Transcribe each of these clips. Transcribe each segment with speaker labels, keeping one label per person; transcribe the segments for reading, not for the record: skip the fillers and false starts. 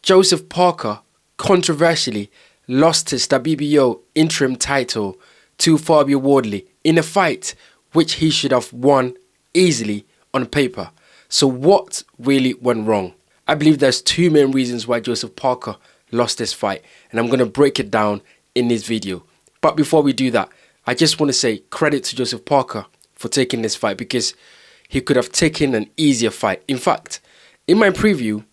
Speaker 1: Joseph Parker controversially lost his WBO interim title to Fabio Wardley in a fight which he should have won easily on paper. So what really went wrong? I believe there's two main reasons why Joseph Parker lost this fight, and I'm going to break it down in this video. But before we do that, I just want to say credit to Joseph Parker for taking this fight, because he could have taken an easier fight. In fact, in my preview,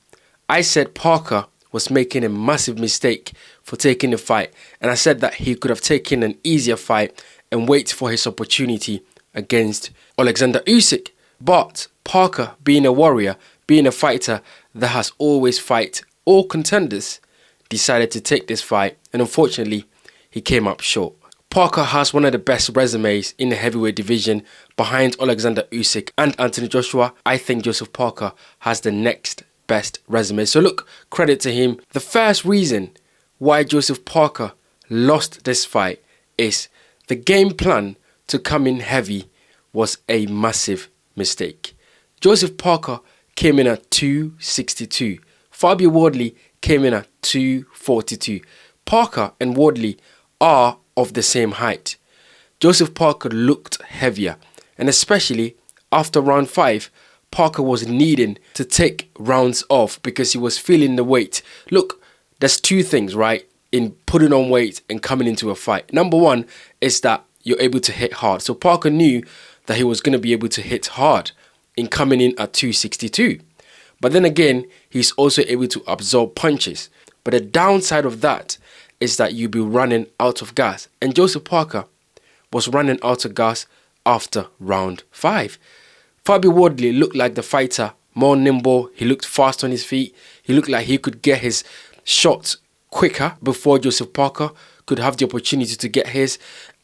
Speaker 1: I said Parker was making a massive mistake for taking the fight, and I said that he could have taken an easier fight and wait for his opportunity against Alexander Usyk. But Parker, being a warrior, being a fighter that has always fight all contenders, decided to take this fight, and unfortunately he came up short. Parker has one of the best resumes in the heavyweight division behind Alexander Usyk and Anthony Joshua. I think Joseph Parker has the next best resume. So look, credit to him. The first reason why Joseph Parker lost this fight is the game plan to come in heavy was a massive mistake. Joseph Parker came in at 262. Fabio Wardley came in at 242. Parker and Wardley are of the same height. Joseph Parker looked heavier, and especially after round 5, Parker was needing to take rounds off because he was feeling the weight. Look, there's two things, right, in putting on weight and coming into a fight. Number one is that you're able to hit hard. So Parker knew that he was going to be able to hit hard in coming in at 262. But then again, he's also able to absorb punches. But the downside of that is that you'll be running out of gas. And Joseph Parker was running out of gas after round 5. Fabio Wardley looked like the fighter, more nimble. He looked fast on his feet. He looked like he could get his shots quicker before Joseph Parker could have the opportunity to get his.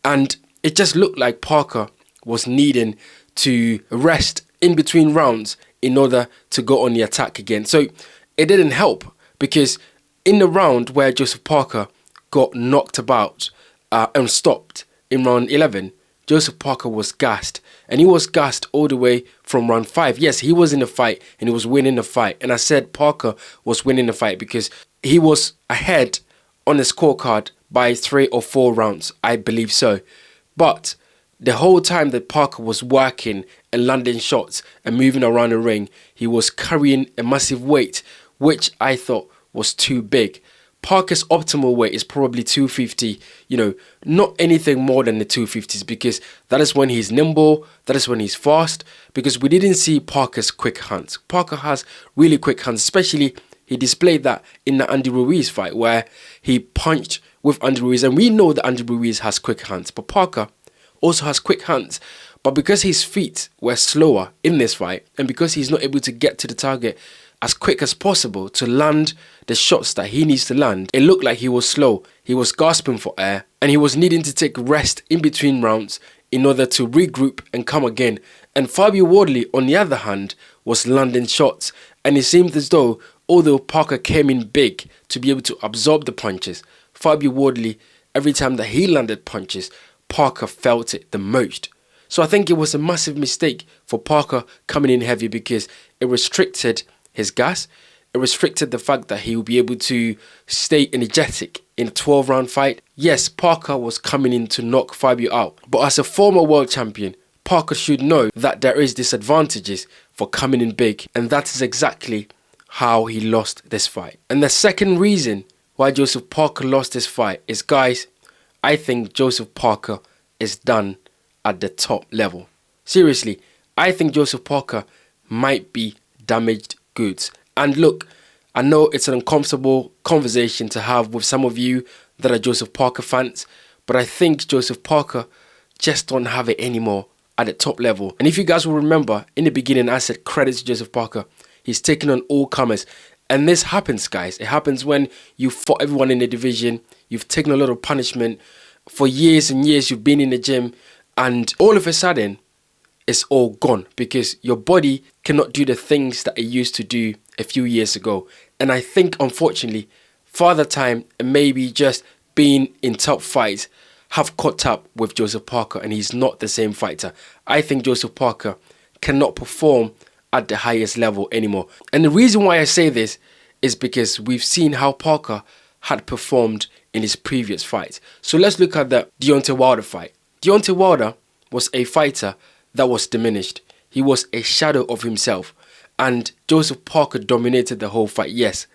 Speaker 1: And it just looked like Parker was needing to rest in between rounds in order to go on the attack again. So it didn't help, because in the round where Joseph Parker got knocked about and stopped in round 11, Joseph Parker was gassed, and he was gassed all the way from round 5. Yes, he was in the fight and he was winning the fight, and I said Parker was winning the fight because he was ahead on the scorecard by 3 or 4 rounds, I believe so. But the whole time that Parker was working and landing shots and moving around the ring, he was carrying a massive weight, which I thought was too big. Parker's optimal weight is probably 250, not anything more than the 250s, because that is when he's nimble, that is when he's fast, because we didn't see Parker's quick hands. Parker has really quick hands, especially he displayed that in the Andy Ruiz fight where he punched with Andy Ruiz, and we know that Andy Ruiz has quick hands, but Parker also has quick hands. But because his feet were slower in this fight, and because he's not able to get to the target as quick as possible to land the shots that he needs to land, it looked like he was slow. He was gasping for air, and he was needing to take rest in between rounds in order to regroup and come again. And Fabio Wardley, on the other hand, was landing shots, and it seemed as though, although Parker came in big to be able to absorb the punches, Fabio Wardley, every time that he landed punches, Parker felt it the most. So I think it was a massive mistake for Parker coming in heavy, because it restricted his gas. It restricted the fact that he would be able to stay energetic in a 12-round fight. Yes, Parker was coming in to knock Fabio out, but as a former world champion, Parker should know that there is disadvantages for coming in big, and that is exactly how he lost this fight. And the second reason why Joseph Parker lost this fight is, guys, I think Joseph Parker is done at the top level. Seriously, I think Joseph Parker might be damaged goods. And look, I know it's an uncomfortable conversation to have with some of you that are Joseph Parker fans, but I think Joseph Parker just don't have it anymore at the top level. And if you guys will remember, in the beginning I said credit to Joseph Parker. He's taken on all comers. And this happens, guys. It happens when you fought everyone in the division. You've taken a lot of punishment. For years and years you've been in the gym, and all of a sudden it's all gone because your body cannot do the things that it used to do a few years ago. And I think, unfortunately, Father Time and maybe just being in top fights have caught up with Joseph Parker, and he's not the same fighter. I think Joseph Parker cannot perform at the highest level anymore. And the reason why I say this is because we've seen how Parker had performed in his previous fight. So let's look at the Deontay Wilder fight. Deontay Wilder was a fighter that was diminished. He was a shadow of himself. And Joseph Parker dominated the whole fight, yes.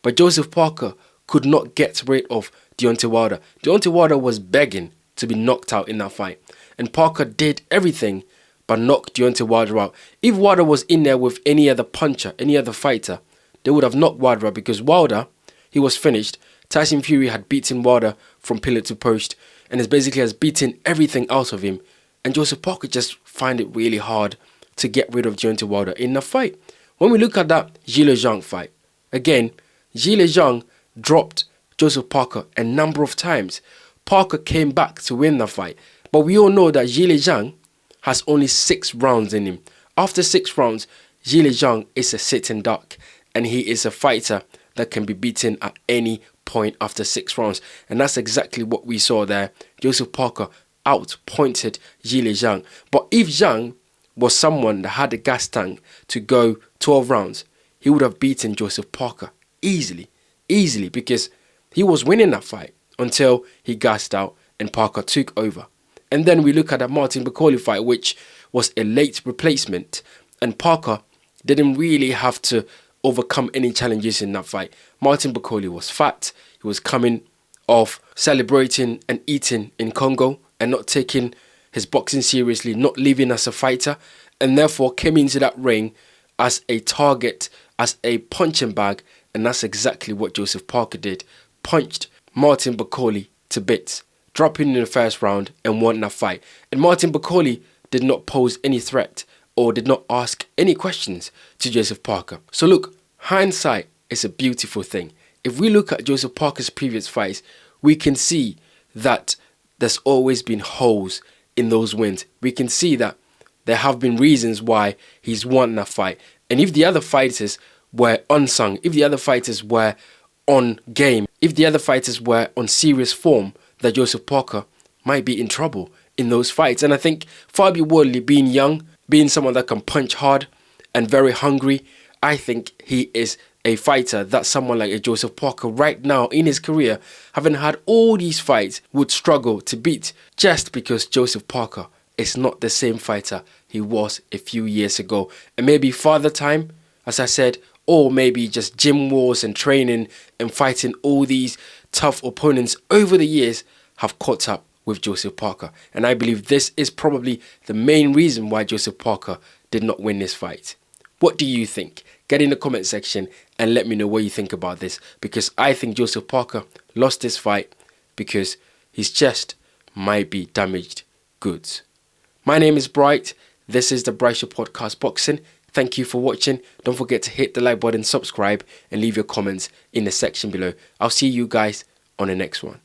Speaker 1: But Joseph Parker could not get rid of Deontay Wilder. Deontay Wilder was begging to be knocked out in that fight. And Parker did everything but knock Deontay Wilder out. If Wilder was in there with any other puncher, any other fighter, they would have knocked Wilder out, because Wilder, he was finished. Tyson Fury had beaten Wilder from pillar to post and has beaten everything out of him. And Joseph Parker just find it really hard to get rid of Deontay Wilder in the fight. When we look at that Zhilei Zhang fight, again, Zhilei Zhang dropped Joseph Parker a number of times. Parker came back to win the fight. But we all know that Zhilei Zhang has only 6 rounds in him. After 6 rounds, Zhilei Zhang is a sitting duck. And he is a fighter that can be beaten at any point after 6 rounds. And that's exactly what we saw there. Joseph Parker outpointed Zhilei Zhang. But if Zhang was someone that had a gas tank to go 12 rounds, he would have beaten Joseph Parker easily, because he was winning that fight until he gassed out and Parker took over. And then we look at that Martin Bakole fight, which was a late replacement, and Parker didn't really have to overcome any challenges in that fight. Martin Bakole was fat. He was coming off celebrating and eating in Congo and not taking his boxing seriously, not living as a fighter, and therefore came into that ring as a target, as a punching bag. And that's exactly what Joseph Parker did. Punched Martin Bakole to bits, dropping in the first round and won that fight. And Martin Bakole did not pose any threat or did not ask any questions to Joseph Parker. So look, hindsight is a beautiful thing. If we look at Joseph Parker's previous fights, we can see that there's always been holes in those wins. We can see that there have been reasons why he's won that fight. And if the other fighters were unsung, if the other fighters were on game, if the other fighters were on serious form, that Joseph Parker might be in trouble in those fights. And I think Fabio Wardley, being young, being someone that can punch hard and very hungry, I think he is a fighter that someone like a Joseph Parker right now in his career, having had all these fights, would struggle to beat, just because Joseph Parker is not the same fighter he was a few years ago. And maybe father time, as I said, or maybe just gym wars and training and fighting all these tough opponents over the years have caught up with Joseph Parker. And I believe this is probably the main reason why Joseph Parker did not win this fight. What do you think? Get in the comment section and let me know what you think about this, because I think Joseph Parker lost this fight because his chest might be damaged goods. My name is Bright. This is the Bright Show Podcast Boxing. Thank you for watching. Don't forget to hit the like button, subscribe, and leave your comments in the section below. I'll see you guys on the next one.